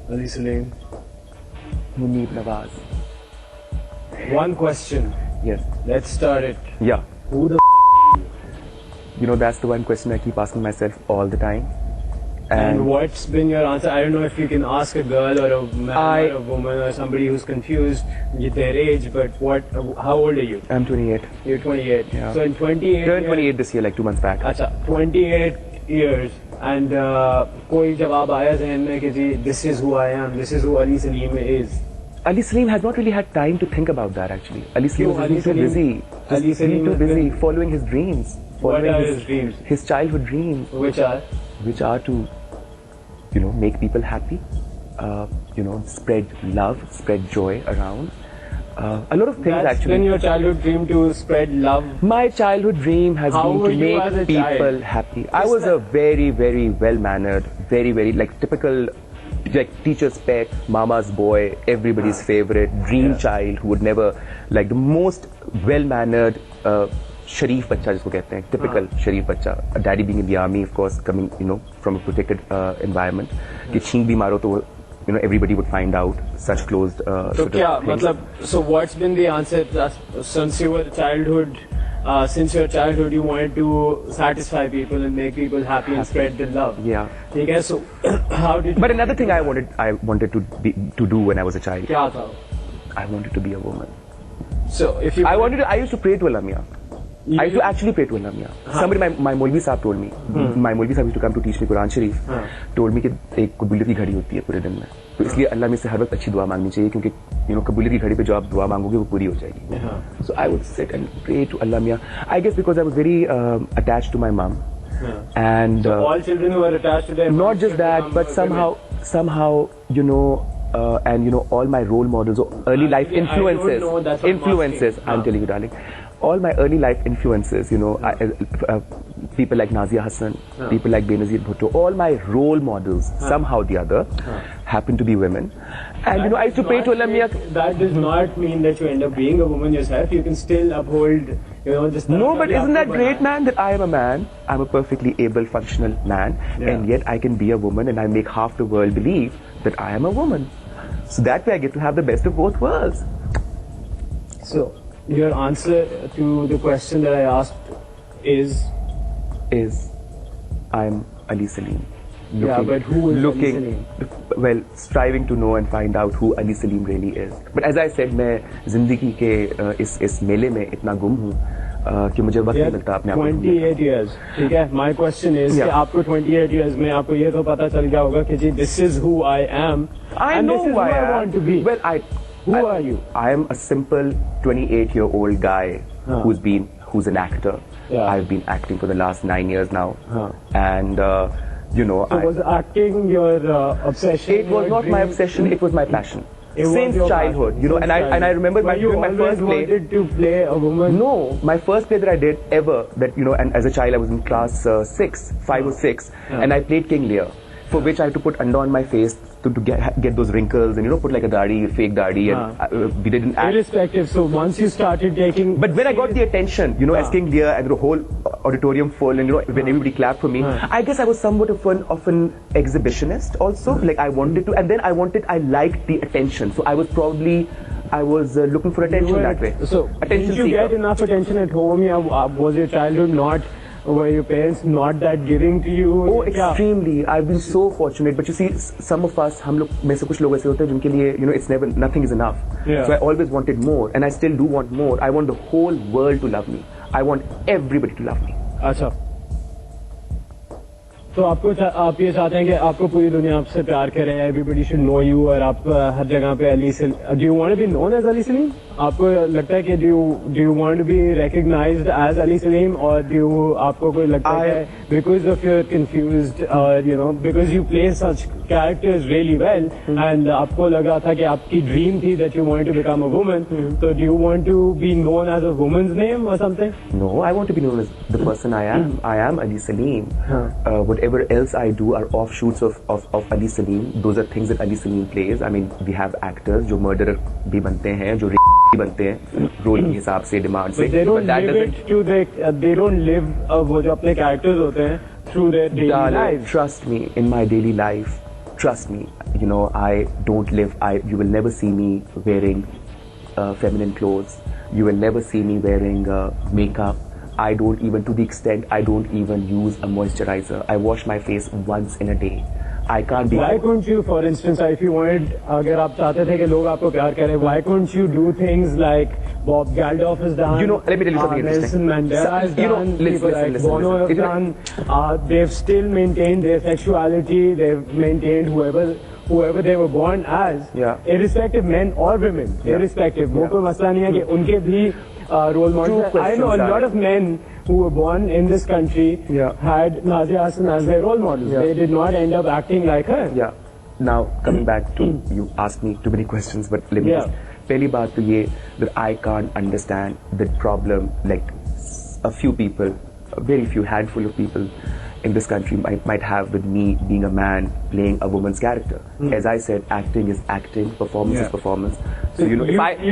Ali Saleem. Munib Nawaz. One question. Yes. Let's start it. Yeah. Who the You know, that's the one question I keep asking myself all the time. and what's been your answer? I don't know if you can ask a girl or a man or a woman or somebody who's confused with their age, but how old are you? I'm 28. You're 28. Yeah. So in 28 Turned 28 this year, like 2 months back. अच्छा 28 years and कोई जवाब आया ज़हन में कि जी this is who I am, this is who Ali Saleem is. Ali Saleem has not really had time to think about that actually. Ali Saleem has been too busy. Ali Saleem too busy following his dreams. What are his dreams? His childhood dreams. Which are to, you know, make people happy, you know, spread love, spread joy around. A lot of things That's actually. been your childhood dream, to spread love? My childhood dream has How been were to you as a make people child? happy. I was a very, very well-mannered, very, very like typical, like teacher's pet, mama's boy, everybody's favorite, dream child who would never, like the most well-mannered, Sharif bacha जिसको कहते हैं, typical Sharif bacha. Daddy being in the army, of course, coming, you know, from a protected environment. कि छींक भी मारो तो, you know, everybody would find out such closed. So क्या मतलब? So what's been the answer since you were childhood? Since your childhood, you wanted to satisfy people and make people happy and spread the love. Yeah. Okay, so how did? But another thing I wanted to do when I was a child. क्या था? I wanted to be a woman. So if you. I used to pray to Allah Miya. I used to actually pray to Allah Miya. Somebody, my Maulvi Sahab told me. My Maulvi Sahab used to come to teach me Quran Sharif. Told me कि एक कबूलियत की घड़ी होती है पूरे दिन में. तो इसलिए अल्लाह में से हर वक्त अच्छी दुआ मांगनी चाहिए क्योंकि you know कबूलियत की घड़ी पे जो आप दुआ मांगोगे वो पूरी हो जाएगी. So I would sit and pray to Allah Miya. I guess because I was very attached to my mom. And so all children who are attached to their not just that, but somehow you know. And you know all my role models or early life influences. I'm telling you, darling, all my early life influences. You know, people like Nazia Hassan, people like Benazir Bhutto, all my role models somehow or the other happen to be women. And you know, I used to pray to Allah Miya. That does not mean that you end up being a woman yourself. You can still uphold, you know, just. No, but isn't that great, man? That I am a man. I'm a perfectly able, functional man, and yet I can be a woman, and I make half the world believe that I am a woman. So that way I get to have the best of both worlds. So, your answer to the question that I asked is I'm Ali Saleem. But who is Ali Saleem? Well, striving to know and find out who Ali Saleem really is. But as I said, मैं जिंदगी के इस मेले में इतना गुम हूँ कि मुझे वक्त नहीं मिलता अपने आप को. 28 years, ठीक है. My question is कि आपको 28 years में आपको ये तो पता चल गया होगा कि जी this is who I am. I know who I want to be. Well, who are you? I am a simple 28-year-old guy who's an actor. I've been acting for the last 9 years now, and you know. So was acting your obsession? It was not my obsession. It was my passion. Since childhood, you know, and I remember my first play. You wanted to play a woman? No, my first play that I did ever, that you know, and as a child I was in class 5 or 6, and I played King Lear, for which I had to put under on my face to get those wrinkles and you know put like a dadi, fake dadi, and we didn't act. Irrespective. So once you started taking. But when I got the attention, you know, as King Lear and the whole auditorium full, and you know when everybody clapped for me, I guess I was somewhat of an exhibitionist also. Like I wanted to, and then I liked the attention. So I was looking for attention that way. So attention did you get enough attention at home? Was your childhood not? Were your parents not that giving to you? Oh, extremely. I've been so fortunate. But you see, some of us, हम लोग में से कुछ लोग ऐसे होते हैं जिनके लिए, you know, nothing is enough. So I always wanted more, and I still do want more. I want the whole world to love me. I want everybody to love me. अच्छा. तो आप ये चाहते हैं कि आपको पूरी दुनिया आपसे प्यार करे, everybody should know you, और आप हर जगह पे Ali Saleem. Do you want to be known as Ali Saleem? आपको लगता है कि do you want to be recognized as Ali Saleem, or आपको कोई लगता है because of your confused, or you know, because you play such characters really well, and आपको लगा था कि आपकी dream थी that you wanted to become a woman, so do you want to be known as a woman's name or something? No, I want to be known as the person I am. I am Ali Saleem. Whatever else I do are offshoots of Ali Saleem. Those are things that Ali Saleem plays. I mean, we have actors जो murderer भी बनते हैं, जो भी बनते हैं role के हिसाब से, डिमांड से. They don't live it to they don't live वो जो अपने characters होते हैं through their daily life. Trust me, in my daily life, trust me, you know, you will never see me wearing feminine clothes. You will never see me wearing makeup. I don't even, to the extent, I don't even use a moisturizer. I wash my face once in a day. I can't be. Why couldn't you, for instance, if you wanted, अगर आप चाहते थे कि लोग आपको प्यार करें, why couldn't you do things like Bob Geldof has done? You know, let me tell you something interesting. Nelson Mandela has done. People like Bono have done. They've still maintained their sexuality. They've maintained whoever they were born as, irrespective men or women, irrespective. वो कोई मसला नहीं है कि उनके भी role models. I know a lot of men who were born in this country had Nawazish as their role models. They did not end up acting like her. Yeah. Now coming back to, you asked me too many questions, but let me just. पहली बात तो ये that I can't understand the problem, like a few people, a very few handful of people in this country might have with me being a man playing a woman's character. As I said, acting is acting, performance is performance. So you know,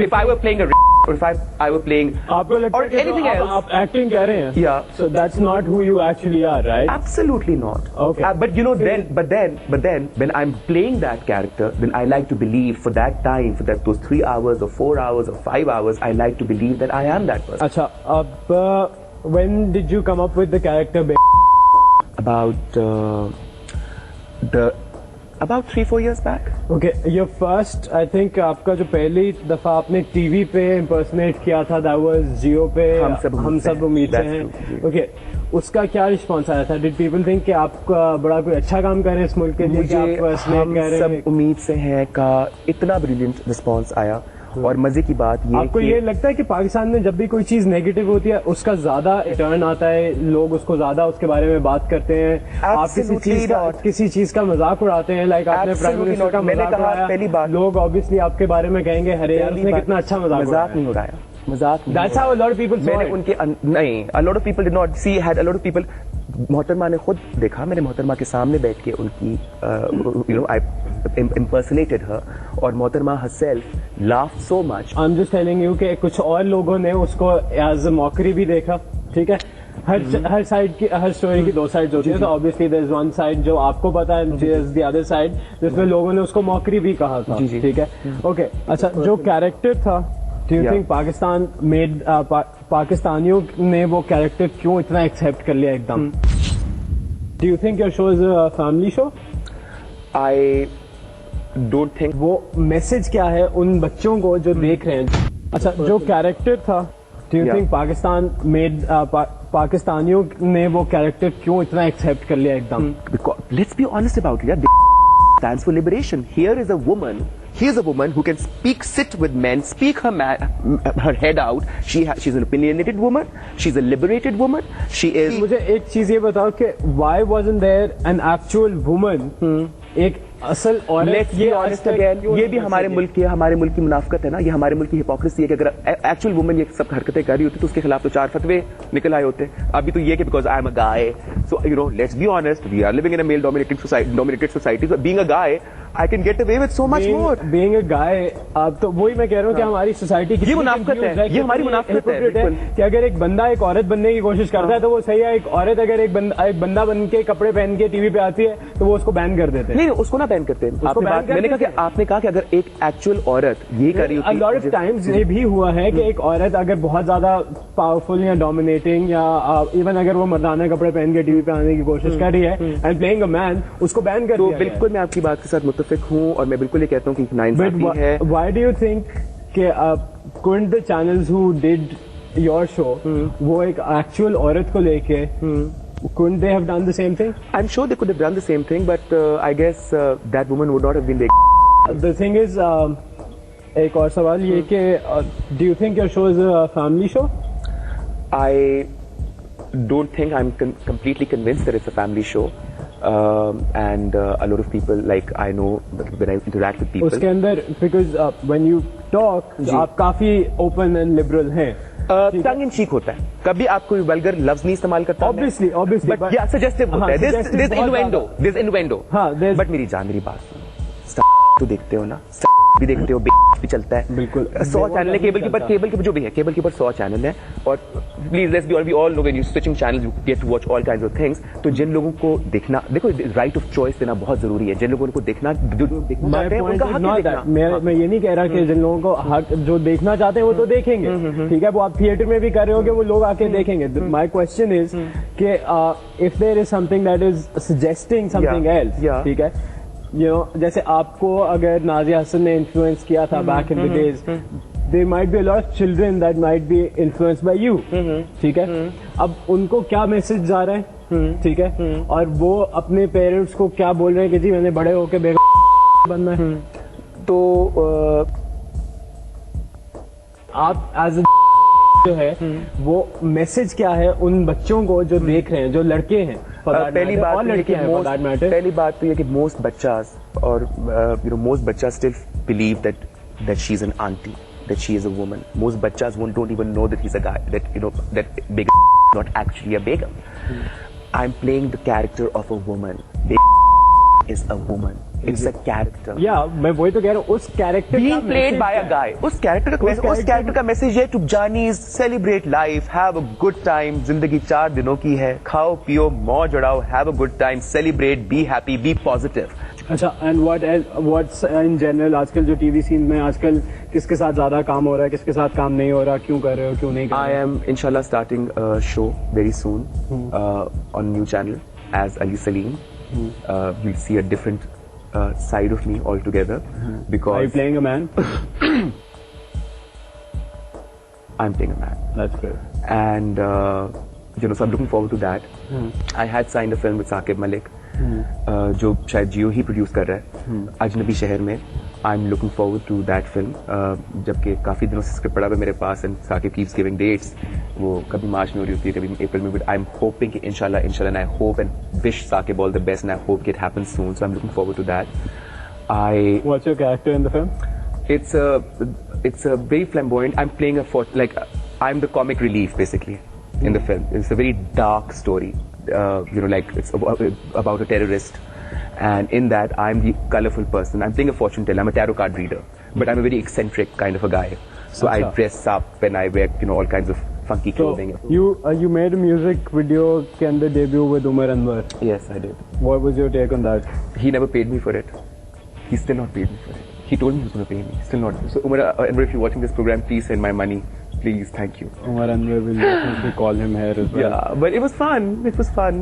if I were playing a or if I were playing or anything else, आप acting कर रहे हैं. So that's not who you actually are, right? Absolutely not. Okay. But you know, but then, when I'm playing that character, then I like to believe for that time, for those 3 hours or 4 hours or 5 hours, I like to believe that I am that person. अच्छा, अब when did you come up with the character? About 3-4 years back. Okay, your first, I think आपका जो पहली दफा आपने TV पे impersonate किया था, that was जियो पे हम सब उम्मीद से हैं. Okay, उसका क्या रिस्पॉन्स आया था? Did people think कि आप बड़ा कोई अच्छा काम कर रहे हैं इस मुल्क के लिए, कि आप impersonate कर रहे हैं? हम सब उम्मीद से हैं का इतना brilliant response आया. और मजे की बात ये आपको ये लगता है कि पाकिस्तान में जब भी कोई चीज नेगेटिव होती है उसका ज्यादा रिटर्न आता है, लोग उसको ज्यादा उसके बारे में बात करते हैं, आप किसी चीज का मजाक उड़ाते हैं, लाइक आपने प्राइम मिनिस्टर का मजाक उड़ाया, पहली बात लोग ऑब्वियसली आपके बारे में कहेंगे अरे यार उसने कितना अच्छा मजाक नहीं उड़ाया, मजाक. That's how a lot of people saw it. उनके नहीं, a lot of people did not see, had a lot of people. मोहतरमा ने खुद देखा, मैंने मोहतरमा के सामने बैठ के उनकी you know, I impersonated her, और मोहतरमा herself laughed so much. I'm just telling you कि कुछ और लोगों ने उसको as a mockery भी देखा, ठीक है? हर साइड की, हर स्टोरी की दो साइड होती है, तो obviously there is one side जो आपको पता है, there is the other side जिसमें लोगों ने उसको मॉकरी भी कहा था, ठीक है? ओके, अच्छा, जो कैरेक्टर था, do you think Pakistan made पाकिस्तानियों ने वो कैरेक्टर क्यों इतना एक्सेप्ट कर लिया एकदम? Do you think your show is a family show? I don't think. वो मैसेज क्या है उन बच्चों को जो देख रहे हैं? अच्छा, जो कैरेक्टर था, do you think Pakistan made पाकिस्तानियों ने वो कैरेक्टर क्यों इतना एक्सेप्ट कर लिया एकदम? Let's be honest about it. Stands for liberation. Here is a woman who can sit with men, speak her head out. She's an opinionated woman. She's a liberated woman. She is. मुझे एक चीज ये बताओ कि why wasn't there an actual woman? एक असल औरत. ये ऑनेस्ट अगेन, ये भी हमारे मुल्क की मुनाफकत है ना, ये हमारे मुल्क की हिपोक्रेसी है कि अगर एक्चुअल वुमन ये सब हरकतें कर रही होती तो उसके खिलाफ तो 4 फतवे निकल आए होते. अभी तो ये कि because I am a guy, so you know, let's be honest, we are living in a male dominated society, so being a guy I can get away with so much more. Being a guy, अब तो वही मैं कह रहा हूँ कि हमारी society की ये मुनाफकत है, ये हमारी मुनाफकत है कि अगर एक बंदा एक औरत बनने की कोशिश करता है तो वो सही है, एक औरत अगर एक बंदा बन के कपड़े पहन के टीवी पे आती है तो वो उसको बैन कर देते हैं. नहीं, उसको ना बैन करते हैं. आपने कहा कि अगर एक एक्चुअल औरत ये कर रही होती है. A lot of times ये भी हुआ है कि एक औरत अगर बहुत ज्यादा पावरफुल या डोमिनेटिंग या इवन अगर वो मर्दाना कपड़े पहन के टीवी पे आने की कोशिश कर रही है एंड प्लेइंग अ मैन, उसको बैन कर दिया. बिल्कुल मैं आपकी बात के साथ मुत्तफिक हूँ और मैं बिल्कुल ये कहता हूँ कि नाइंसाफी है. Why do you think कि couldn't the channels who did your show वो एक एक्चुअल औरत को लेके couldn't they have done the same thing? I'm sure they could have done the same thing, but I guess that woman would not have been the thing is एक और सवाल ये कि do you think your show is a family show? I don't think I'm completely convinced that it's a family show. And a lot of people, like I know when I interact with people. उसके अंदर because when you talk आप काफी open and liberal हैं. टंग इन चीक होता है, कभी आप कोई वल्गर लफ्ज नहीं इस्तेमाल करता. Obviously, but yeah, suggestive होता है. There's innuendo. हाँ, but मेरी जान, मेरी बात सुनो. तो देखते हो ना, भी देखते हो, भी चलता है, बिल्कुल 100 चैनल है केबल के ऊपर, केबल के जो भी है केबल के ऊपर 100 चैनल है। और please let's be all no when you switching channels you get to watch all kinds of things. तो जिन लोगों को देखना, देखो राइट ऑफ चॉइस देना बहुत जरूरी है। जिन लोगों को देखना, जो देखना चाहते हैं उनका हक है देखना। मैं ये नहीं कह रहा कि जिन लोगों को हक, जो देखना चाहते हैं वो तो देखेंगे, ठीक है, वो आप थिएटर में भी कर रहे होगे, वो लोग आके देखेंगे। माय क्वेश्चन इज कि if there is something that is suggesting something else, ठीक है, you know, जैसे आपको अगर नाज़िया हसन ने इन्फ्लुएंस किया था back in the days, there might be a lot of children that might be influenced by you, ठीक है, अब उनको क्या मैसेज जा रहा है, ठीक है, और वो अपने पेरेंट्स को क्या बोल रहे हैं कि जी मैंने बड़े होके बेगम बनना है। तो आप एज जो है वो मैसेज क्या है उन बच्चों को जो देख रहे हैं, जो लड़के हैं, पहली बात तो ये कि मोस्ट बच्चास और मोस्ट बच्चा still believe that she is an aunty, that she is a woman. Most बच्चास don't even know that he is a guy, that बेगम नॉट एक्चुअली अ बेगम। I am playing the character of a woman, is a woman, it's a character. Yeah, मैं वही तो कह रहा हूँ, उस character being played by a guy, उस कैरेक्टर का मैसेज है to Johnny's celebrate life, have a good time, जिंदगी 4 दिनों की है, खाओ पियो मौज उड़ाओ, have a good time, celebrate, be happy, be positive. अच्छा, and what's in general आजकल जो टीवी सीन में आजकल किसके साथ ज्यादा काम हो रहा है, किसके साथ काम नहीं हो रहा, क्यों कर रहे हो, क्यों नहीं कर रहे हो? I am inshallah starting a show very soon on new channel as Ali Saleem. You'll see a different side of me altogether. Because are you playing a man? I'm playing a man. That's good. And so I'm looking forward to that. I had signed a film with Saqib Malik, जो शायद जियो ही produce कर रहा है, अजनबी शहर में। I am looking forward to that film, जबकि काफी दिनों से स्क्रिप्ट पड़ा हुआ मेरे पास, and Saqib keeps giving dates. वो कभी मार्च में हो रही होती है, कभी अप्रैल में, बट आई एम होपिंग कि इंशाल्लाह and I hope and wish Saqib all the best, and I hope it happens soon, so I am looking forward to that. What's your character in the film? It's a very flamboyant. I'm playing I'm the comic relief basically in the film. It's a very dark story. Like it's about a terrorist, and in that I'm the colorful person. I'm playing a fortune teller. I'm a tarot card reader, but I'm a very eccentric kind of a guy. So I dress up and I wear all kinds of funky clothing. So you made a music video, can the debut with Umar Anwar? Yes, I did. What was your take on that? He never paid me for it. He's still not paid me for it. He told me he was going to pay me. Still not. So Umar Anwar, if you're watching this program, please send my money. Please, thank you. Umar Anwar will definitely call him here as well. Yeah, but it was fun. It was fun.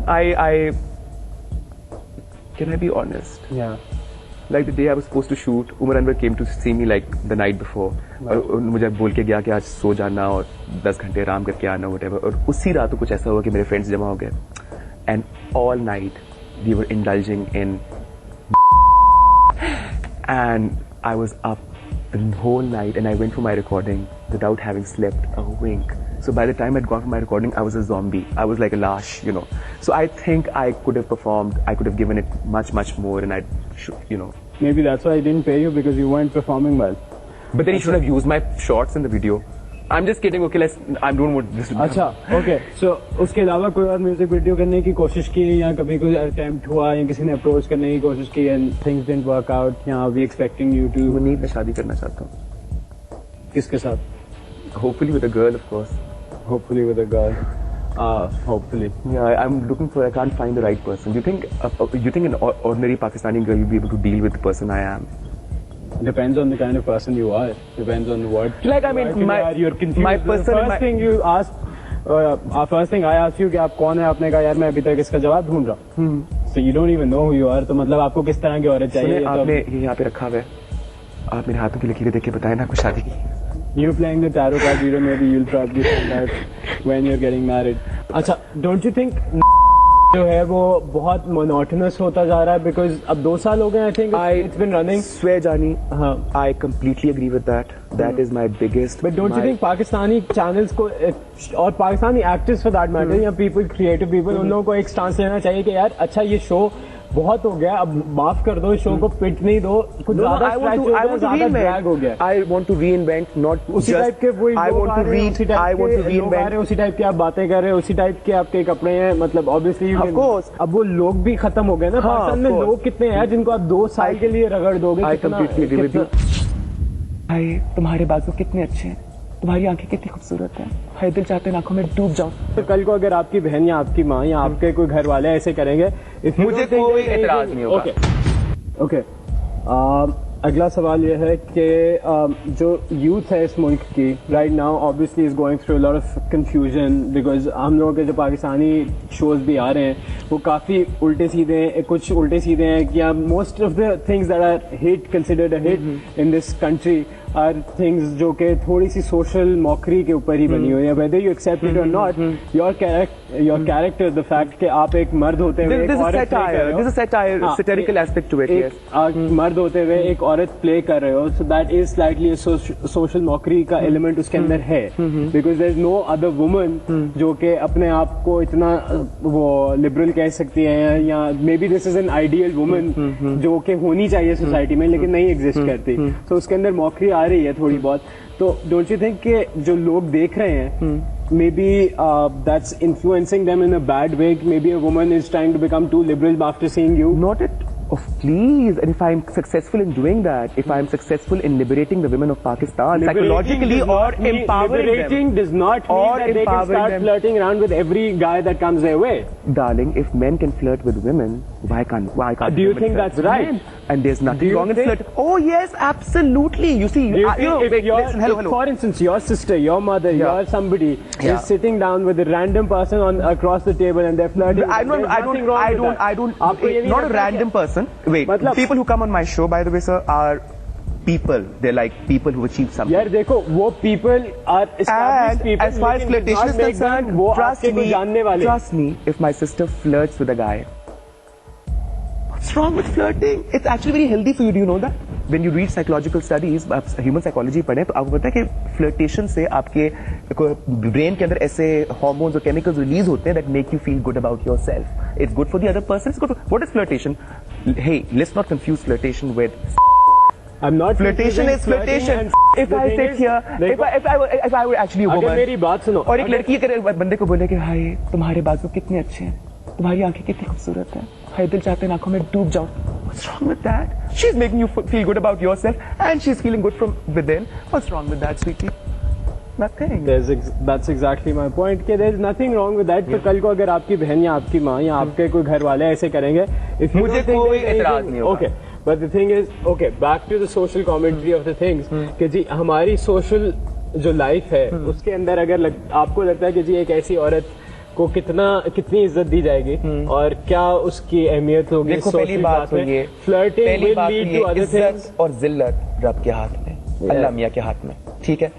Can I be honest? Yeah. Like the day I was supposed to shoot, Umar Anwar came to see me like the night before. और मुझे बोल के गया कि आज सो जाना और 10 घंटे आराम करके आना, whatever. और उसी रात को कुछ ऐसा हुआ कि मेरे फ्रेंड्स जमा हो गए, and all night we were indulging in, and I was up the whole night, and I went for my recording without having slept a wink. So by the time I'd gone for my recording, I was a zombie. I was like a lash, So I think I could have performed. I could have given it much, much more, and Maybe that's why I didn't pay you, because you weren't performing well. But then you should have used my shots in the video. I'm just kidding. Okay, I don't want this to be. अच्छा, okay. So उसके अलावा कोई और music video करने की कोशिश की, या कभी कोई अटेम्प्ट हुआ, या किसी ने अप्रोच करने की कोशिश की, and things didn't work out, या we expecting you to? मैं शादी करना चाहता हूँ। किसके साथ? Hopefully with a girl, of course. Hopefully with a girl. Hopefully. Yeah, I'm looking for. I can't find the right person. Do you think an ordinary Pakistani girl will be able to deal with the person I am? Depends on the kind of person you are. Depends on what. Like, I mean, you're confused. My person. First thing you asked, first thing I asked you कि आप कौन है, आपने कहा यार मैं अभी तक इसका जवाब ढूंढ रहा हूँ. So you don't even know who you are. तो मतलब आपको किस तरह की औरत चाहिए? आपने यहाँ पे रखा हुआ है. आप मेरे हाथों की लकीरें देख के बताएं ना, कुछ शादी की. You're playing the tarot card reader. Maybe you'll probably find out when you're getting married. अच्छा, don't you think जो है वो बहुत monotonous होता जा रहा है, because अब 2 साल हो गए, I think it's been running. Swear Jani, I completely agree with that. That is my biggest. But don't you think Pakistani channels को और Pakistani actors for that matter, या people, creative people, उन लोगों को एक stance लेना चाहिए कि यार अच्छा ये show बहुत हो गया, अब माफ कर दो, शो को पिट नहीं दो, कुछ ज्यादा स्क्रैच हो गया, ज्यादा ड्रैग हो गया. I want to reinvent, not उसी टाइप के वही I want to reinvent. उसी टाइप की आप बातें कर रहे हैं, उसी टाइप के आपके कपड़े हैं, मतलब ऑब्वियसली of course. अब वो लोग भी खत्म हो गए ना. पाकिस्तान में लोग कितने हैं जिनको आप 2 साल के लिए रगड़ दोगे? I completely agree with you. हाय तुम्हारे बाजू कितने अच्छे हैं, तुम्हारी आंखें कितनी खूबसूरत हैं, हाय दिल चाहते हैं आंखों में डूब जाऊं। तो कल को अगर आपकी बहन या आपकी माँ या आपके कोई घर वाले ऐसे करेंगे, मुझे कोई एतराज नहीं होगा। ओके, अगला सवाल यह है कि जो यूथ है इस मुल्क की right now obviously is going through a lot of confusion because हम लोगों के जो पाकिस्तानी शोज भी आ रहे हैं वो काफ़ी उल्टे सीधे हैं, कुछ उल्टे सीधे हैं या most of the things that are hit considered a hit in this country are things जो कि थोड़ी सी सोशल मॉकरी के ऊपर ही बनी हुई है। वेदर यू एक्सेप्ट इट और not, your character the fact कि आप एक मर्द होते हुए मर्द होते हुए एक औरत प्ले कर रहे हो, so that is slightly social mockery का एलिमेंट उसके अंदर है because there is no other woman जो कि अपने आप को इतना वो लिबरल कह सकती है या may be this is an ideal woman जो कि होनी चाहिए सोसाइटी में लेकिन नहीं एग्जिस्ट करती। तो उसके अंदर मॉकरी आ रही है थोड़ी बहुत। तो डोंट यू थिंक कि जो लोग देख रहे हैं maybe that's influencing them in a bad way, maybe a woman is trying to become too liberal after seeing you? Not it of please, and if I'm successful in doing that, if I'm successful in liberating the women of Pakistan psychologically or empowering liberating them, does not mean that they can start flirting around with every guy that comes their way. Darling, if men can flirt with women, why can't do you think that's right? Men? And there's nothing wrong in flirting. Oh yes, absolutely. You see, hello. For instance, your sister, your mother, your somebody is sitting down with a random person on across the table and they're flirting. I don't. Not a random person. Wait, people who come on my show, by the way, sir, are people. They're like people who achieve something. यार देखो, वो people are established people. As far as flirtation is concerned, वो आपके को जानने वाले. Trust me, if my sister flirts with a guy, what's wrong with flirting? It's actually very healthy for you. Do you know that? When you read psychological studies, आप human psychology पढ़ें तो आपको पता है कि flirtation से आपके brain के अंदर ऐसे hormones और chemicals release होते हैं that make you feel good about yourself. It's good for the other person. It's good. What is flirtation? Hey, let's not confuse flirtation with. I'm not. Flirtation is flirtation. If I sit here, if I were actually a woman, अगर मेरी बात सुनो, और एक लड़की अगर बंदे को बोले कि हाय तुम्हारे बाजू कितने अच्छे हैं, तुम्हारी आंखें कितनी खूबसूरत हैं, हाय दिल चाहते हैं आंखों में डूब जाऊं। What's wrong with that? She's making you feel good about yourself, and she's feeling good from within. What's wrong with that, sweetie? Nothing. That's exactly my point. कि there's nothing wrong with that. तो कल को अगर आपकी बहन या आपकी माँ या आपके कोई घर वाले ऐसे करेंगे, मुझे कोई एतराज नहीं होगा। Okay, but the thing is, okay, back to the social commentary of the things. कि जी हमारी social जो लाइफ है उसके अंदर अगर आपको लगता है कि जी एक ऐसी औरत को कितनी इज्जत दी जाएगी और क्या उसकी अहमियत होगी? देखो पहली बात तो ये flirting will lead to other things और जिल्लत रब के हाथ में, अल्लाह मियां के हाथ में, ठीक है।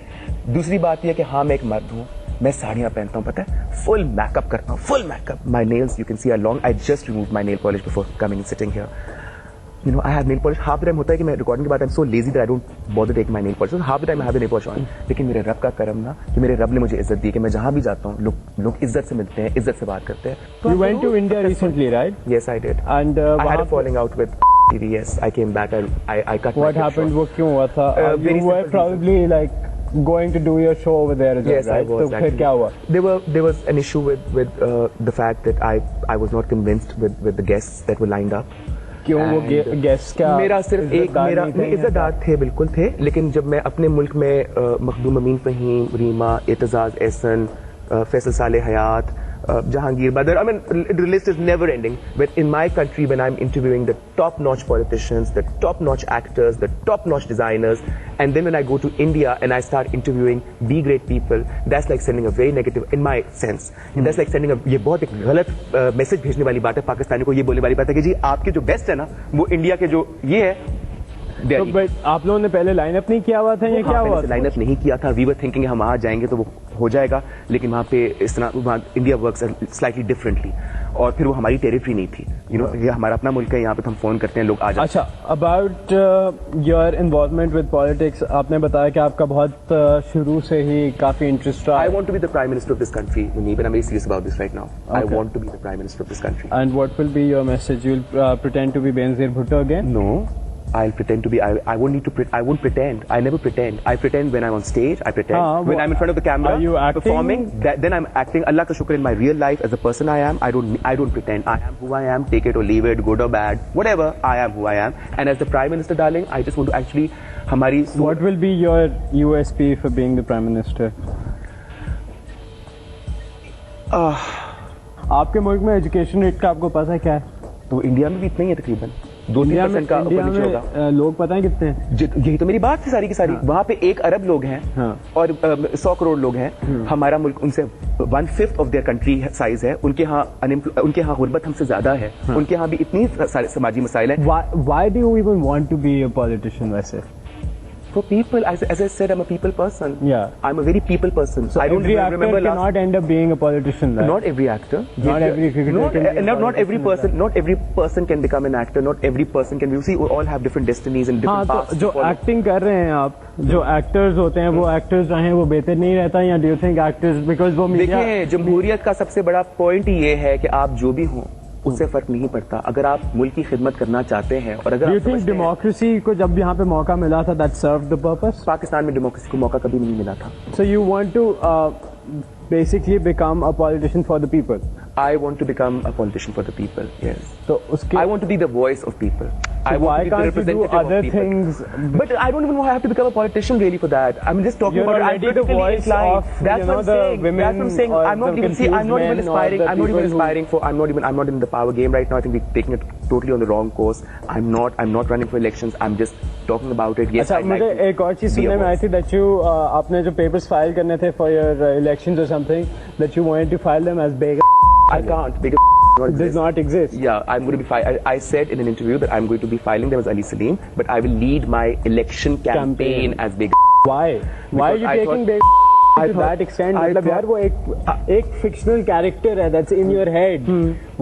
दूसरी बात ये कि हाँ मैं एक मर्द हूँ, मैं साड़ियाँ पहनता हूँ, पता है, फुल मेकअप करता हूँ, full makeup, my nails you can see are long, I just remove my nail polish before coming and sitting here, you know I have nail polish. Half the time होता है कि मैं recording के बाद I am so lazy that I don't bother take my nail polish, half the time I have nail polish on. लेकिन मेरे रब का करम ना कि मेरे रब ने मुझे इज्जत दी कि मैं जहाँ भी जाता हूँ लोग इज्जत से मिलते हैं, इज्जत से बात करते हैं। You went to India recently, right? Yes, I did. And I had a falling out with TV. Yes, I came back. I cut. What happened? वो क्यों हुआ था? You were probably like going to do your show over there as well, yes, right? I was. तो फिर क्या हुआ? There was an issue with the fact that I was not convinced with the guests that were lined up. क्यों वो guest का? मेरा सिर्फ एक मेरा इज्जतदार थे, बिल्कुल थे, लेकिन जब मैं अपने मुल्क में मखदूम अमीन फहीम, रीमा, एतजाज एहसन, फैसल साले हयात, Jahangir Badr, I mean the list is never ending, but in my country when I'm interviewing the top notch politicians, the top notch actors, the top notch designers, and then when I go to India and I start interviewing B grade people, that's like sending a very negative, in my sense, that's like sending a, ये बहुत एक गलत message भेजने वाली बात है पाकिस्तानी को, ये बोलने वाली बात है कि जी आपके जो बेस्ट है ना वो इंडिया के जो ये है। तो बट आप लोगों ने पहले लाइनअप नहीं किया हुआ था या क्या हुआ? लाइनअप नहीं किया था, वी वर थिंकिंग हम वहाँ जाएंगे तो वो हो जाएगा, लेकिन वहाँ पे इस तरह इंडिया वर्क्स स्लाइटली डिफरेंटली, और फिर वो हमारी टेरिटरी नहीं थी, यू नो, ये हमारा अपना मुल्क है, यहाँ पे तो हम फोन करते हैं लोग आ जाते हैं। अच्छा, about your involvement with politics, आपने बताया कि आपका बहुत शुरू से ही काफी इंटरेस्ट रहा। I want to be the prime minister of this country, Munib, and I am very serious about this right now. I want to be the prime minister of this country. And what will be your message? You will pretend to be Benazir Bhutto again? No, I'll pretend to be. I won't need to. I won't pretend. I never pretend. I pretend when I'm on stage. I pretend when I'm in front of the camera. Are you acting? Performing? Then I'm acting. Allah ka shukr, in my real life as a person I am. I don't pretend. I am who I am. Take it or leave it, good or bad, whatever. I am who I am. And as the Prime Minister, darling, I just want to actually. What will be your USP for being the Prime Minister? आपके मुल्क में education rate का आपको पता है क्या है? तो इंडिया में भी इतना ही है तकरीबन 2-3% का ऊपर नीचे होगा। लोग पता है कितने हैं? यही तो मेरी बात थी सारी की सारी। वहाँ पे 1 अरब लोग हैं और 100 करोड़ लोग हैं। हमारा मुल्क उनसे 1/5 ऑफ देयर कंट्री साइज है। उनके यहाँ गुर्बत हमसे ज्यादा है। उनके यहाँ भी इतनी सारे समाजी मसाइल हैं। Why do you even want to be a politician वैसे? For people, as I said, I'm a people person. Yeah. I'm a very people person. So I don't every actor remember cannot end up being a politician. Right? Not every actor. Not every cricketer can be a not every person. Not every person can become an actor. Not every person can be. You see, we all have different destinies and different paths. तो जो acting कर रहे हैं आप, जो actors होते हैं, वो एक्टर्स रहे वो बेहतर नहीं रहता, या do you think actors because वो मीडिया? देखिए, जमहूरियत का सबसे बड़ा पॉइंट ये है कि आप जो भी हो उससे फर्क नहीं पड़ता। अगर आप मुल्क की खिदमत करना चाहते हैं और अगर Do you think डेमोक्रेसी को जब यहाँ पे मौका मिला था that served the purpose? Pakistan में डेमोक्रेसी को मौका कभी नहीं मिला था। So you want to basically become a politician for the people? I want to become a politician for the people. Yes. So उसके I want to be the voice of people. So I want why to be the can't you representative do other of people. things? But I don't even have to become a politician really for that. I'm just talking You're about. already the voice of that's what I'm saying. women. That's what I'm saying. I'm not even. See, I'm not even aspiring. I'm not even aspiring for. I'm not in the power game right now. I think we're taking it totally on the wrong course. I'm not running for elections. I'm just talking about it. Yes, अच्छा, मुझे एक और चीज सुनने में आई थी that you आपने जो papers file करने थे for your elections or something that you wanted to file them as Begum. I can't because it does not exist. Yeah, I'm going to be. I said in an interview that I'm going to be filing them as Ali Saleem, but I will lead my election campaign as Begum. Why? Why are you taking Begum to that extent? मतलब यार वो एक fictional character है that's in your head.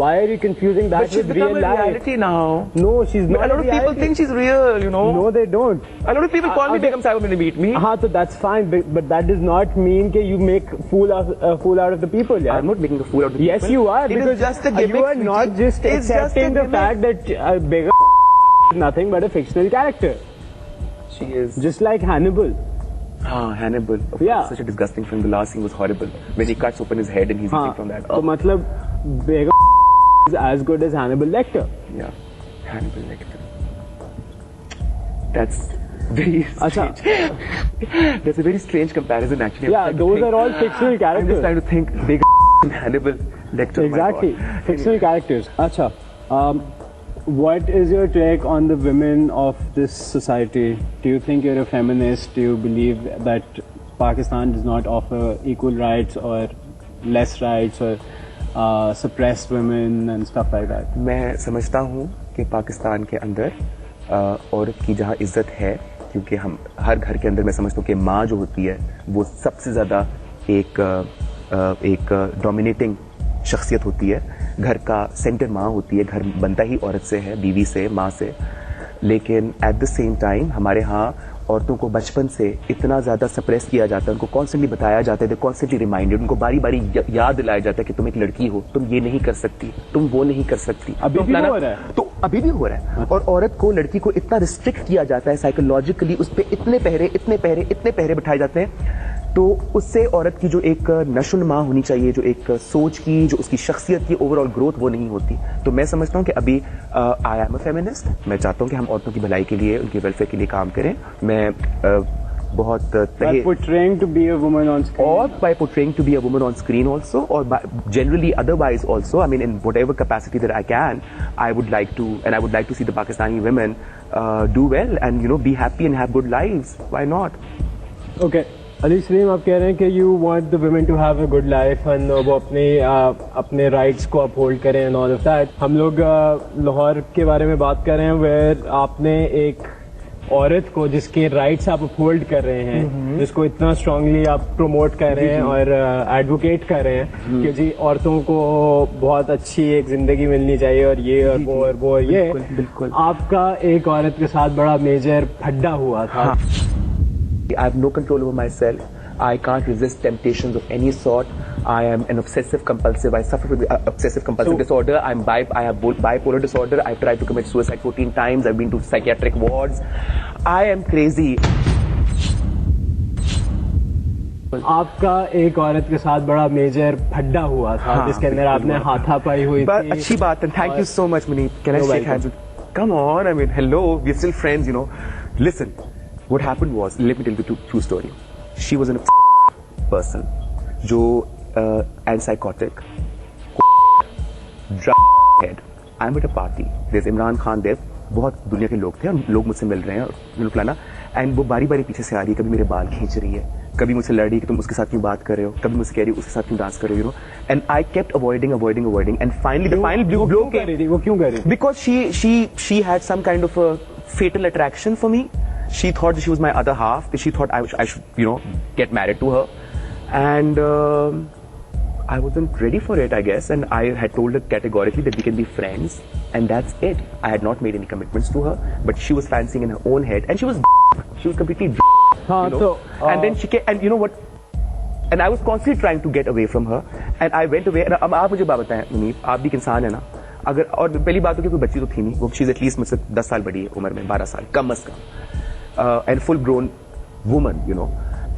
Why are you confusing that But she's with real become a life? reality now. No, she's not. A lot of people think she's real, you know. No, they don't. A lot of people call me Begum Sahib when they meet me. हाँ, तो that's fine, but that does not mean that you make fool out of the people. Yeah. I'm not making a fool out of the people. Yes, you are. It because is just a gimmick. you are not just It's accepting just a the fact that Begum is nothing but a fictional character. She is. Just like Hannibal. Hannibal. Yeah. Such a disgusting film. The last scene was horrible. When he cuts open his head and he's eating from that. तो मतलब Begum is as good as Hannibal Lecter. Yeah. Hannibal Lecter. That's very strange. That's a very strange comparison actually. Yeah, those are all fictional characters. I'm just trying to think Begum and Hannibal Lecter. Exactly. Fictional characters. Acha. What is your take on the women of this society? Do you think you're a feminist? Do you believe that Pakistan does not offer equal rights or less rights or suppress women and stuff like that? मैं समझता हूँ कि पाकिस्तान के अंदर औरत की जहाँ इज्जत है, क्योंकि हम हर घर के अंदर मैं समझता हूँ कि माँ जो होती है वो सबसे ज़्यादा एक डोमिनेटिंग शख्सियत होती है। घर का सेंटर माँ होती है। घर बनता ही औरत से है, बीवी से, माँ से। लेकिन एट द सेम टाइम हमारे यहाँ औरतों को बचपन से इतना ज़्यादा सप्रेस किया जाता है, उनको कॉन्स्टेंटली बताया जाता है, कॉन्स्टेंटली रिमाइंडेड, उनको बारी बारी याद दिलाया जाता है कि तुम एक लड़की हो, तुम ये नहीं कर सकती, तुम वो नहीं कर सकती। अभी भी हो रहा है। तो अभी भी हो रहा है। और औरत को, लड़की को इतना रिस्ट्रिक्ट किया जाता है साइकोलॉजिकली, उस पर इतने पहरे बिठाए जाते हैं, तो उससे औरत की जो एक नशोनुमा होनी चाहिए, जो एक सोच की, जो उसकी शख्सियत की ओवरऑल ग्रोथ, वो नहीं होती। तो मैं समझता हूँ कि अभी आई एम अ फेमिनिस्ट। मैं चाहता हूँ कि हम औरतों की भलाई के लिए, उनके वेलफेयर के लिए काम करें। मैं बहुत by portraying to be a woman on screen, or by portraying to be a woman on screen also, or by generally otherwise also. I mean, in whatever capacity that I can, I would like to see the Pakistani women do well and be happy and have good lives. Why not? Okay. Ali Salim, आप कह रहे हैं कि you want the women to have a good life and वो अपने rights को uphold करें and all of that. हम लोग लाहौर के बारे में बात कर रहे हैं, वेयर आपने एक औरत को जिसके राइट्स आप अपहोल्ड कर रहे हैं, जिसको इतना स्ट्रांगली आप प्रमोट कर रहे हैं और एडवोकेट कर रहे हैं कि जी औरतों को बहुत अच्छी एक जिंदगी मिलनी चाहिए और ये और वो और वो और ये। बिल्कुल। आपका एक औरत के साथ बड़ा मेजर फड्डा हुआ था। I have no control over myself. I can't resist temptations of any sort. I am an obsessive compulsive. I suffer with obsessive compulsive disorder. I have bipolar disorder. I've tried to commit suicide 14 times. I've been to psychiatric wards. I am crazy. आपका एक औरत के साथ बड़ा major फड्डा हुआ था, जिसके अंदर आपने हाथापाई हुई थी. अच्छी बात है. Thank you so much, Muneeb. Can I shake hands with? Come on, I mean, hello, we're still friends, you know. Listen, what happened was, let me tell you the true story. She was a person, जो and psychotic, drug head. I'm at a party. There's Imran Khan there. बहुत दुनिया के लोग थे और लोग मुझसे मिल रहे हैं फलाना, एंड वो बारी बारी पीछे से आ रही है, कभी मेरे बाल खींच रही है, कभी मुझसे लड़ रही है कि तुम उसके साथ क्यों बात कर रहे हो, कभी मुझसे कह रही है उसके साथ क्यों डांस कर रहे हो, you know. And I kept avoiding and finally the final blow came. वो क्यों कर रही थी? Because she had some kind of fatal attraction for me. She thought she was my other half. She thought I should, you know, get married to her, and I wasn't ready for it, I guess, and I had told her categorically that we can be friends, and that's it. I had not made any commitments to her, but she was fancying in her own head, and she was completely, you know? And then she came, and you know what? And I was constantly trying to get away from her, and I went away. And अब आप मुझे बात बताएं, मुनीब, आप भी एक इंसान है ना? अगर और पहली बात तो कि कोई बच्ची तो थी नहीं, वो she's at least मुझसे 10 साल बड़ी है उम्र में, 12 साल कम अज कम, and full grown woman, you know.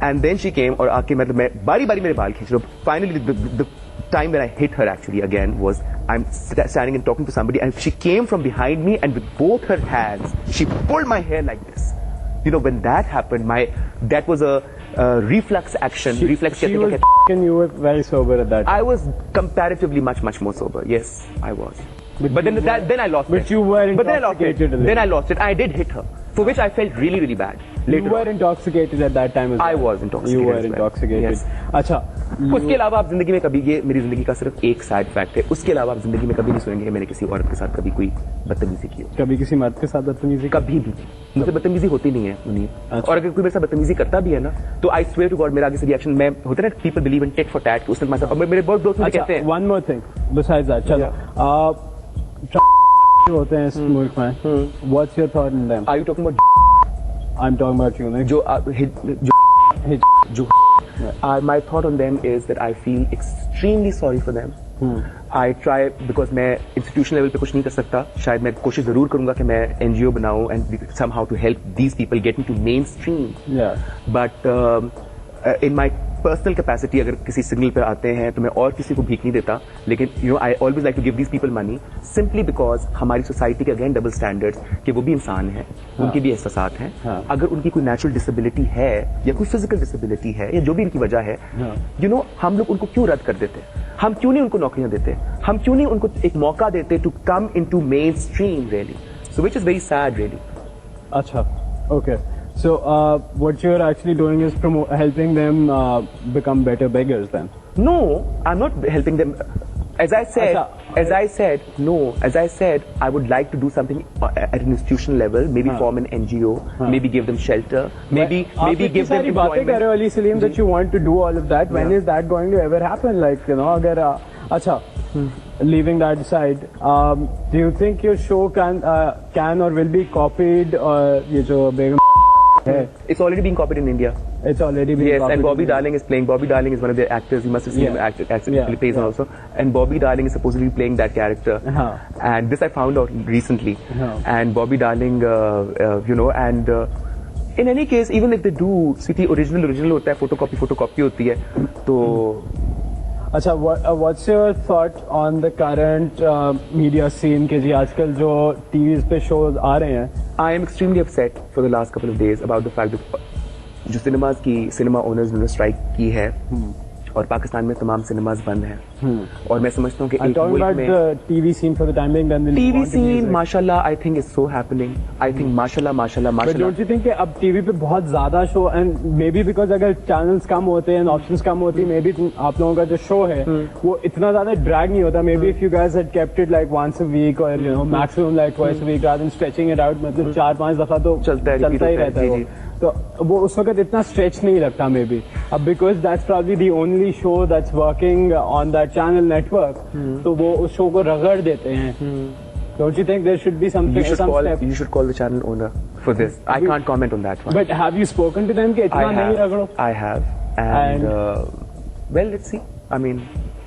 And then she came और आके मतलब मैं बारी बारी मेरे बाल खींच रहा हूँ. Finally the time when I hit her actually again was I'm standing and talking to somebody, and she came from behind me and with both her hands she pulled my hair like this. You know, when that happened, that was a reflex action. She was and you were very sober at that time. I was comparatively much more sober. Yes, I was. But then I lost it. But you were intoxicated. Then I lost it. I did hit her, for which I felt really bad. Later you were intoxicated at that time as well. I was intoxicated. You were intoxicated. Yes. अच्छा. उसके अलावा आप जिंदगी में कभी, ये मेरी जिंदगी का सिर्फ एक साइड फैक्ट है, उसके अलावा आप जिंदगी में कभी नहीं सुनेंगे कि मैंने किसी औरत के साथ कभी कोई बदतमीजी की हो. कभी किसी मर्द के साथ बदतमीजी? कभी भी. मुझसे बदतमीजी होती नहीं है मुनीब. और अगर कोई मेरे साथ बदतमीजी करता भी है ना, तो आई स्वेयर टू गॉड मेरा आगे से रिएक्शन, मैं होता है ना, people believe in tit for tat, उसने मेरे साथ, मेरे बहुत दोस्त मुझे कहते हैं. One more thing besides that. चलो होते हैं इस मुल्क में. What's your thought in them? Are you talking about? I am talking about you. जो my thought on them is that I feel extremely sorry for them. I try, because मैं institutional level पे कुछ नहीं कर सकता, शायद मैं कोशिश जरूर करूंगा कि मैं NGO बनाऊं and somehow to help these people get into mainstream. Yeah. But in my personal capacity, अगर किसी सिग्नल पे आते हैं तो मैं और किसी को भीख नहीं देता, लेकिन you know I always like to give these people money simply because हमारी सोसाइटी के अगेन डबल स्टैंडर्ड्स कि वो भी इंसान हैं, उनके भी एहसासात हैं. अगर उनकी कोई नेचुरल डिसेबिलिटी है या कोई फिजिकल डिसेबिलिटी है या जो भी इनकी वजह है, you know, हम लोग उनको क्यों रद्द कर देते? हम क्यों नहीं उनको नौकरियां देते? हम क्यों नहीं उनको एक मौका देते to come into mainstream really? So which is very sad really. अच्छा, okay. So what you're actually doing is helping them become better beggars then? No, I'm not helping them. As I said, I would like to do something at an institutional level, maybe form an NGO, maybe give them shelter, maybe give them employment. बातें कर रहे हो Ali Salim, that you want to do all of that. When is that going to ever happen? Like, you know, अगर अच्छा, leaving that aside, do you think your show can or will be copied, or ये जो बेगम It's already being copied in India. It's already being copied. Yes, and Bobby in Darling is playing. Bobby Darling is one of the actors. You must have seen him he plays also. And Bobby Darling is supposed to be playing that character. And this I found out recently. And Bobby Darling, you know, and in any case, even if they do, sweetie, original होता है, photocopy होती है, तो अच्छा, what's your thought on the current media scene के जी आजकल जो TVs पे shows आ रहे हैं? I am extremely upset for the last couple of days about the fact that जो सिनेमा ओनर्स ने स्ट्राइक की है और पाकिस्तान में तमाम सिनेमाज बंद हैं. और मैं समझता हूँ कि एक मुल्क में TV scene for the time being, then TV scene माशाल्लाह I think is so happening. I think माशाल्लाह. बट डोंट यू थिंक कि अब टीवी पे बहुत ज्यादा show, and maybe because अगर चैनल्स कम होते हैं, ऑप्शंस कम होती, मे बी आप लोगों का जो शो है वो इतना ज्यादा ड्रैग नहीं होता. Maybe if you guys had kept it like once a week और you know maximum like twice a week rather than stretching it out, मतलब 4-5 दफा तो चलता ही रहता है. तो वो उस वक्त इतना स्ट्रेच नहीं लगता मे बी. अब because that's probably the only show that's working on that channel network, तो वो उस शो को रगड़ देते हैं. Don't you think there should be something? You should call the channel owner for this. I can't comment on that one. But have you spoken to them कि इतना नहीं रगड़ो? I have. And well, let's see. I mean,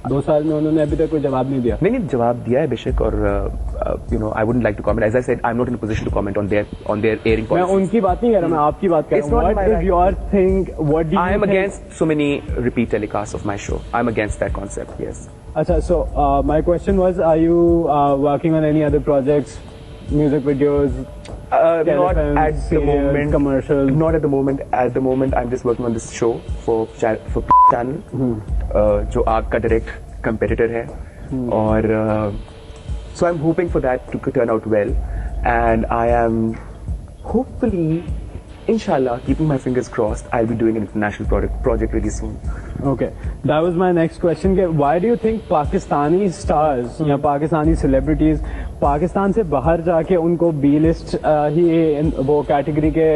2 साल में उन्होंने अभी तक कोई जवाब नहीं दिया? नहीं जवाब दिया है बेशक, और you know, I wouldn't like to comment. As I said, I'm not in a position to comment on their airing policies. मैं उनकी बात नहीं कर रहा, मैं आपकी बात कर रहा हूँ. What is your thing? What do you think? I am against so many repeat telecasts of my show. I'm against that concept. Yes. अच्छा, so my question was, are you working on any other projects, music videos? Not at the moment. Commercials? Not at the moment. At the moment, I'm just working on this show for channel, जो आग का direct competitor है, और so I'm hoping for that to turn out well, and I am hopefully, inshallah, keeping my fingers crossed, I'll be doing an international project really soon. Okay, that was my next question. Why do you think Pakistani stars या Pakistani celebrities Pakistan से बाहर जाके उनको B list ही वो category के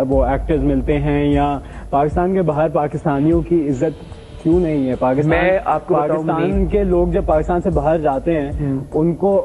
वो actors मिलते हैं, या पाकिस्तान के बाहर पाकिस्तानियों की इज्जत क्यों नहीं है? पाकिस्तान के लोग जब पाकिस्तान से बाहर जाते हैं उनको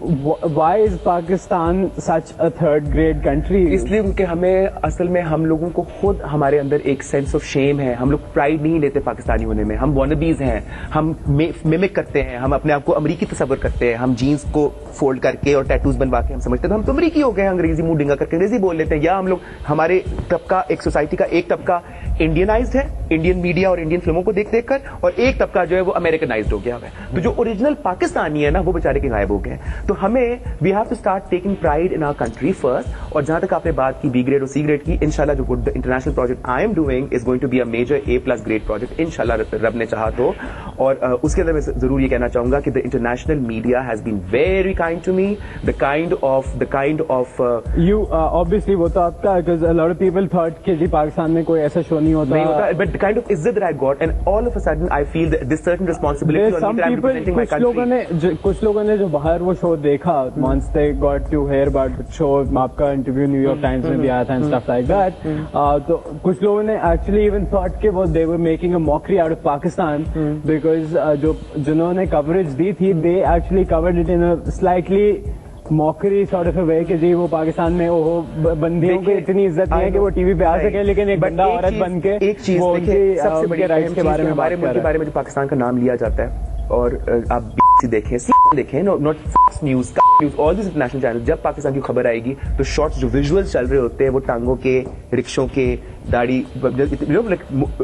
Why is Pakistan such a third grade country? इसलिए क्योंकि हमें असल में हम लोगों को खुद हमारे अंदर एक सेंस ऑफ शेम है. हम लोग प्राइड नहीं लेते पाकिस्तानी होने में. हम वॉनबीज हैं. हम मिमिक करते हैं. हम अपने आप को अमरीकी तस्वर करते हैं. हम जीन्स को फोल्ड करके और टैटूज बनवा के हम समझते हैं तो हम तो अमरीकी हो गए. अंग्रेजी मुंह डिंगा करके अंग्रेजी बोल लेते हैं. या हम लोग हमारे तबका, एक सोसाइटी का एक तबका इंडियनाइज्ड है, इंडियन मीडिया और इंडियन फिल्मों को देख देख कर, और एक तबका जो है वो अमेरिकनाइज्ड हो गया है. तो जो ओरिजिनल पाकिस्तानी है ना, वो बेचारे के गायब हो गए. तो हमें we have to start taking pride in our country first. और जहां तक आपने बात की बी ग्रेड और सी ग्रेड की, इंशाल्लाह जो international project I am doing is going to be a major A+ grade project, इंशाल्लाह रब ने चाहा तो. और उसके अंदर मैं जरूर ये कहना चाहूंगा कि the international media has been very kind to me. The kind of you obviously वो तो आपका, because a lot of people thought कि जी पाकिस्तान में कोई ऐसा शो नहीं होता. But the kind of izzat that I got, and all of a sudden I feel that this certain responsibility on me that I'm representing my country. कुछ लोगों ने जो बाहर वो शो देखा, once they got to hear about the show, आपका interview New York times में भी आया था and stuff like that, तो कुछ लोगों ने actually even thought कि वो they were making a mockery out of Pakistan, because जिन्होंने coverage दी थी, they actually covered it in a slightly mockery sort of वे कि जी वो पाकिस्तान में वो बंदियों की इतनी इज्जत नहीं है कि वो टीवी पे आ सके, लेकिन एक बंदा औरत बन के एक चीज सबसे बड़ी राइट्स के बारे में के बारे में जो पाकिस्तान का नाम लिया जाता है, और आप देखें not Fox News, all this international channel, जब पाकिस्तान की खबर आएगी तो शॉर्ट्स जो विजुअल्स चल रहे होते हैं वो टांगों के, रिक्शों के, दाढ़ी,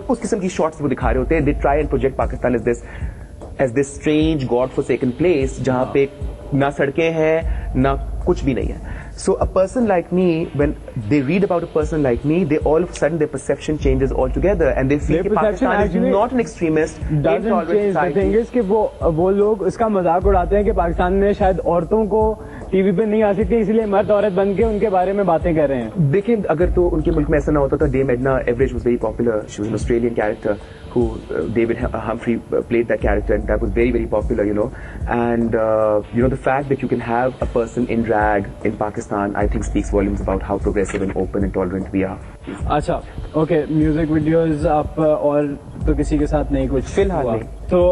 उस किस्म की शॉर्ट्स वो दिखा रहे होते हैं. They try and project Pakistan as this strange godforsaken place जहां पे ना सड़कें हैं ना कुछ भी नहीं है. So a person like me, when they read about a person like me, they all of a sudden their perception changes altogether, and they feel that Pakistan is not an extremist. Doesn't change. The thing is कि वो लोग इसका मजाक उड़ाते हैं कि पाकिस्तान में शायद औरतों को टीवी पे नहीं आ सकती, इसलिए मर्द औरत बन के उनके बारे में बातें कर रहे हैं. देखिए, अगर तो उनके मुल्क में ऐसा ना होता तो Dame Edna Everage was very popular. She was an Australian character who David Humphrey played that character, and that was very, very popular, you know. And you know, the fact that you can have a person in drag in Pakistan, I think speaks volumes about how progressive and open and tolerant we are. अच्छा, okay, music videos आप और तो किसी के साथ नहीं कुछ फिलहाल नहीं. तो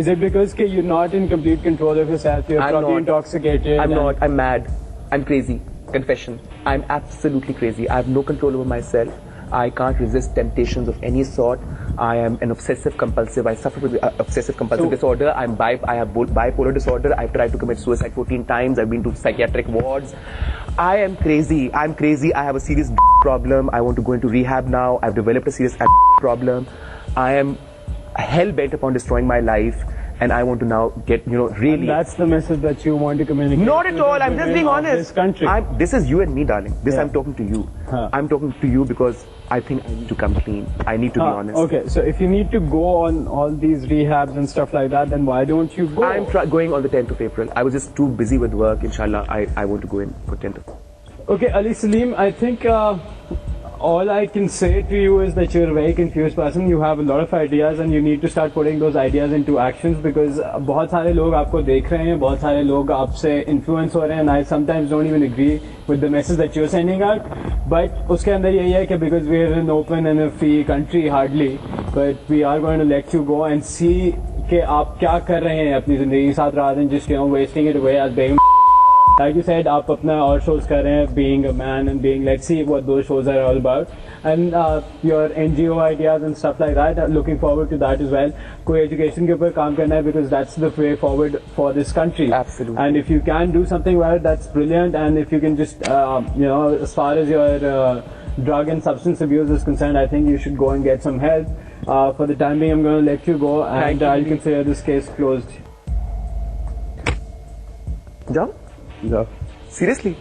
is it because you're not in complete control of yourself? You're probably intoxicated. I'm not. I'm mad. I'm crazy. Confession. I'm absolutely crazy. I have no control over myself. I can't resist temptations of any sort. I am an obsessive compulsive. I suffer with obsessive compulsive disorder. I have bipolar disorder. I've tried to commit suicide 14 times. I've been to psychiatric wards. I am crazy. I'm crazy. I have a serious problem. I want to go into rehab now. I've developed a serious problem. I am hell bent upon destroying my life, and I want to now get, you know, really. And that's the message that you want to communicate. Not at all. I'm just being honest. This country. This is you and me, darling. I'm talking to you. I'm talking to you because I think I need to come clean. I need to be honest. Okay, so if you need to go on all these rehabs and stuff like that, then why don't you go? I'm going on the 10th of April. I was just too busy with work. Inshallah, I want to go in for 10th of April. Okay, Ali Saleem, I think all I can say to you is that you're a very confused person. You have a lot of ideas and you need to start putting those ideas into actions, because बहुत सारे लोग आपको देख रहे हैं, बहुत सारे लोग आपसे influence हो रहे हैं, and I sometimes don't even agree with the message that you're sending out. But उसके अंदर यही है कि because we're an open and a free country hardly, but we are going to let you go and see कि आप क्या कर रहे हैं अपनी जिंदगी के साथ, rather than just, you know, wasting it away as Begum. Like you said, आप अपना और shows कर रहे हैं, being a man and being, let's see what those shows are all about, and your NGO ideas and stuff like that. Looking forward to that as well. कोई education के ऊपर काम करना है, because that's the way forward for this country. Absolutely. And if you can do something about it, that's brilliant. And if you can just, as far as your drug and substance abuse is concerned, I think you should go and get some help. For the time being, I'm going to let you go, and I'll consider this case closed. जाओ So. seriously